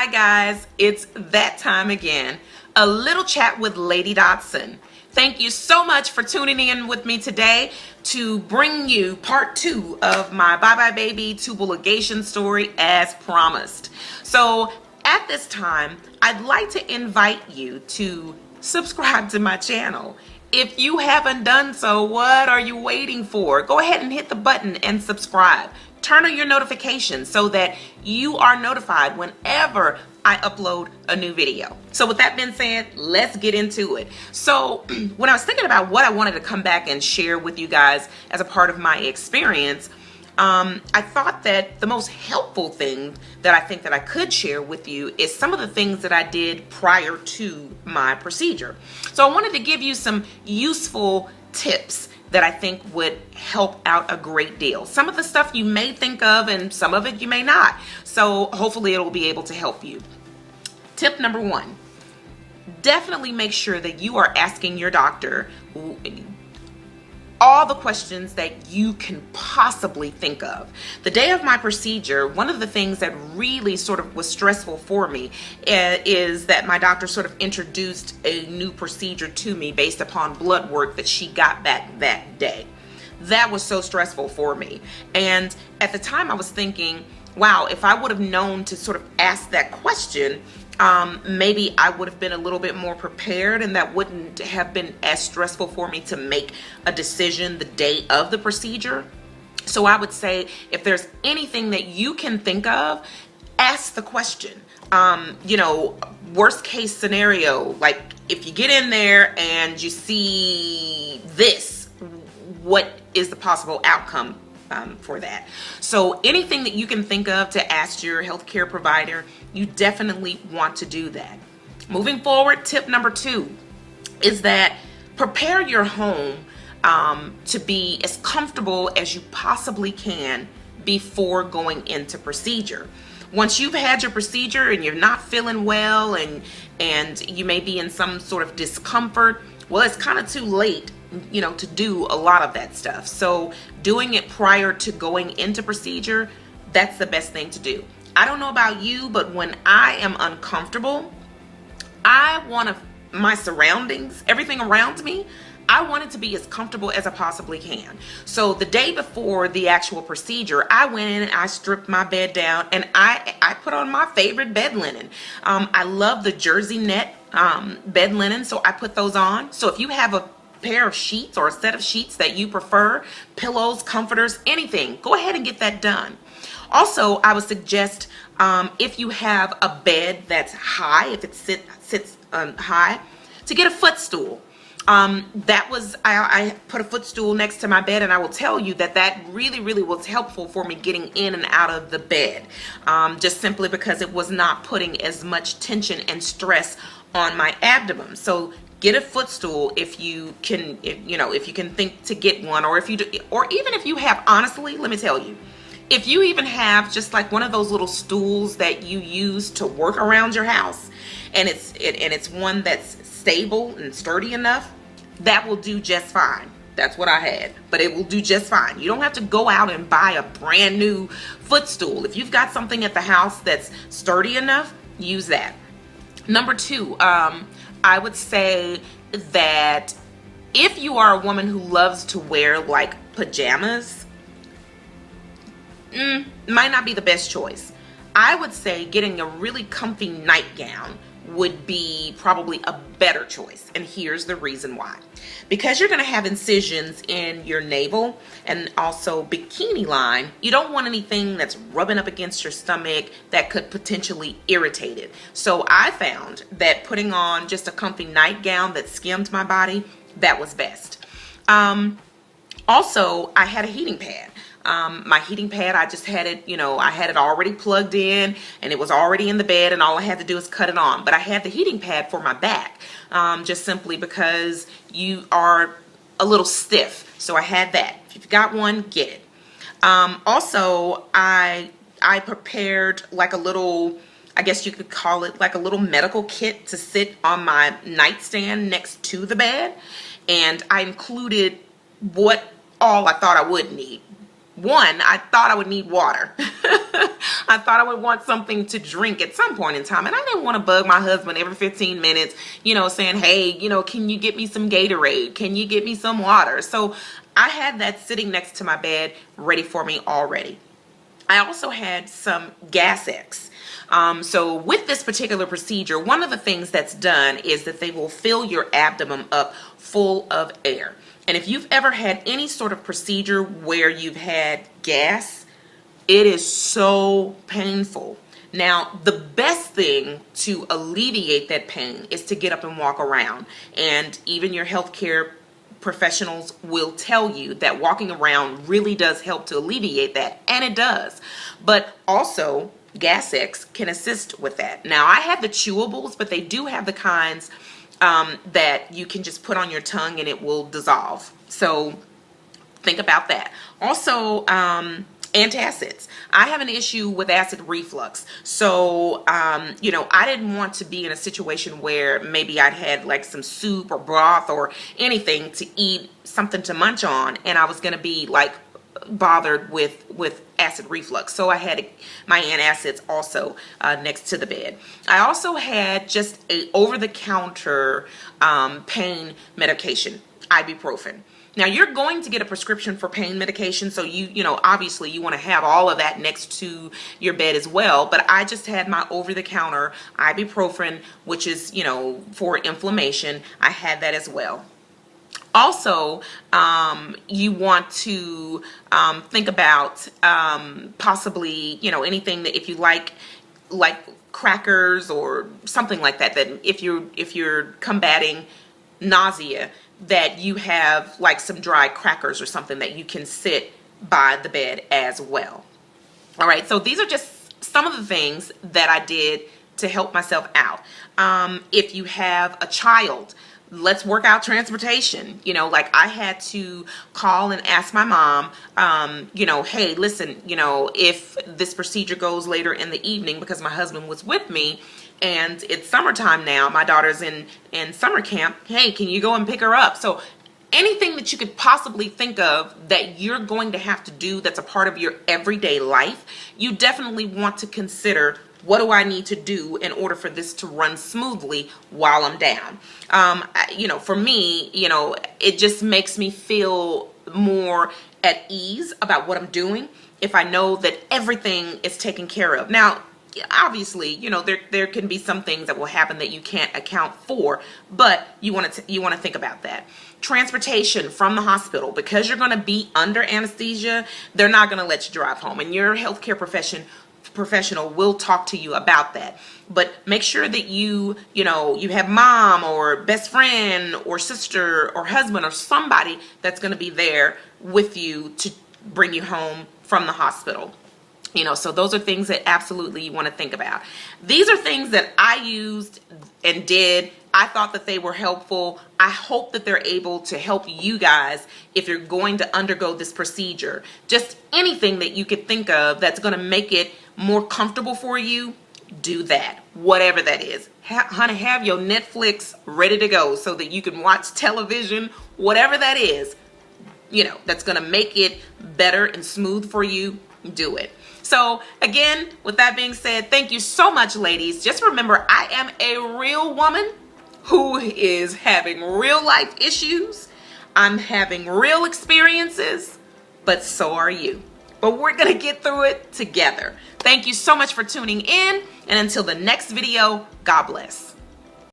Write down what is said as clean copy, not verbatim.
Hi guys, it's that time again. A little chat with Lady Dotson. Thank you so much for tuning in with me today to bring you part 2 of my Bye Bye Baby Tubal Ligation story as promised. So at this time, I'd like to invite you to subscribe to my channel. If you haven't done so, what are you waiting for? Go ahead and hit the button and subscribe. Turn on your notifications so that you are notified whenever I upload a new video. So with that being said, let's get into it. So when I was thinking about what I wanted to come back and share with you guys as a part of my experience, I thought that the most helpful thing that I think that I could share with you is some of the things that I did prior to my procedure. So I wanted to give you some useful tips that I think would help out a great deal. Some of the stuff you may think of and some of it you may not. So hopefully it'll be able to help you. Tip number 1, definitely make sure that you are asking your doctor all the questions that you can possibly think of. The day of my procedure, one of the things that really sort of was stressful for me is that my doctor sort of introduced a new procedure to me based upon blood work that she got back that day. That was so stressful for me. And at the time I was thinking, wow, if I would have known to sort of ask that question, maybe I would have been a little bit more prepared and that wouldn't have been as stressful for me to make a decision the day of the procedure. So I would say if there's anything that you can think of, ask the question. You know, worst case scenario, like if you get in there and you see this, what is the possible outcome for that? So anything that you can think of to ask your healthcare provider, you definitely want to do that. Moving forward, tip number 2 is that prepare your home to be as comfortable as you possibly can before going into procedure. Once you've had your procedure and you're not feeling well and you may be in some sort of discomfort, well, it's kind of too late, you know, to do a lot of that stuff. So doing it prior to going into procedure, that's the best thing to do. I don't know about you, but when I am uncomfortable, I want my surroundings, everything around me, I want it to be as comfortable as I possibly can. So the day before the actual procedure, I went in and I stripped my bed down and I put on my favorite bed linen. I love the jersey net bed linen, so I put those on. So if you have a pair of sheets or a set of sheets that you prefer, pillows, comforters, anything, go ahead and get that done. Also, I would suggest if you have a bed that's high, if it sits high, to get a footstool. I put a footstool next to my bed, and I will tell you that really was helpful for me getting in and out of the bed, just simply because it was not putting as much tension and stress on my abdomen. So get a footstool if you can, if you can think to get one, or even if you have, honestly, let me tell you, if you even have just like one of those little stools that you use to work around your house, and it's one that's stable and sturdy enough, that will do just fine. That's what I had, but it will do just fine. You don't have to go out and buy a brand new footstool. If you've got something at the house that's sturdy enough, use that. Number 2, I would say that if you are a woman who loves to wear like pajamas, might not be the best choice. I would say getting a really comfy nightgown would be probably a better choice, and here's the reason why. Because you're going to have incisions in your navel and also bikini line, you don't want anything that's rubbing up against your stomach that could potentially irritate it. So I found that putting on just a comfy nightgown that skimmed my body, that was best. Also, I had a heating pad. My heating pad, I just had it, I had it already plugged in and it was already in the bed, and all I had to do is cut it on. But I had the heating pad for my back, just simply because you are a little stiff. So I had that. If you've got one, get it. Also, I prepared like a little, I guess you could call it like a little medical kit to sit on my nightstand next to the bed. And I included what all I thought I would need. one, I thought I would need water. I thought I would want something to drink at some point in time. And I didn't want to bug my husband every 15 minutes, saying, hey, can you get me some Gatorade? Can you get me some water? So I had that sitting next to my bed ready for me already. I also had some Gas X. So with this particular procedure, one of the things that's done is that they will fill your abdomen up full of air. And if you've ever had any sort of procedure where you've had gas, it is so painful. Now, the best thing to alleviate that pain is to get up and walk around. And even your healthcare professionals will tell you that walking around really does help to alleviate that, and it does. But also, Gas X can assist with that. Now, I have the chewables, but they do have the kinds that you can just put on your tongue and it will dissolve. So think about that. Also, antacids. I have an issue with acid reflux. So, I didn't want to be in a situation where maybe I'd had like some soup or broth or anything to eat, something to munch on, and I was going to be like bothered with acid reflux. So I had my antacids also next to the bed. I also had just a over-the-counter pain medication, ibuprofen. Now, you're going to get a prescription for pain medication, so obviously you want to have all of that next to your bed as well, but I just had my over-the-counter ibuprofen, which is, for inflammation. I had that as well. Also, you want to think about possibly, anything that if you like crackers or something like that, that if you're combating nausea, that you have like some dry crackers or something that you can sit by the bed as well. All right, so these are just some of the things that I did to help myself out. If you have a child, let's work out transportation. Like I had to call and ask my mom, hey, listen, if this procedure goes later in the evening, because my husband was with me and it's summertime now, my daughter's in summer camp, hey, can you go and pick her up? So anything that you could possibly think of that you're going to have to do that's a part of your everyday life, you definitely want to consider, what do I need to do in order for this to run smoothly while I'm down? For me, it just makes me feel more at ease about what I'm doing if I know that everything is taken care of. Now, obviously, there can be some things that will happen that you can't account for, but you want to think about that. Transportation from the hospital, because you're going to be under anesthesia, they're not going to let you drive home, and your healthcare professional will talk to you about that. But make sure that you have mom or best friend or sister or husband or somebody that's going to be there with you to bring you home from the hospital. So those are things that absolutely you want to think about. These are things that I used and did. I thought that they were helpful. I hope that they're able to help you guys if you're going to undergo this procedure. Just anything that you could think of that's going to make it more comfortable for you, do that. Whatever that is. Honey, have your Netflix ready to go so that you can watch television, whatever that is, that's going to make it better and smooth for you, do it. So again, with that being said, thank you so much, ladies. Just remember, I am a real woman who is having real life issues. I'm having real experiences, but so are you. But we're going to get through it together. Thank you so much for tuning in. And until the next video, God bless.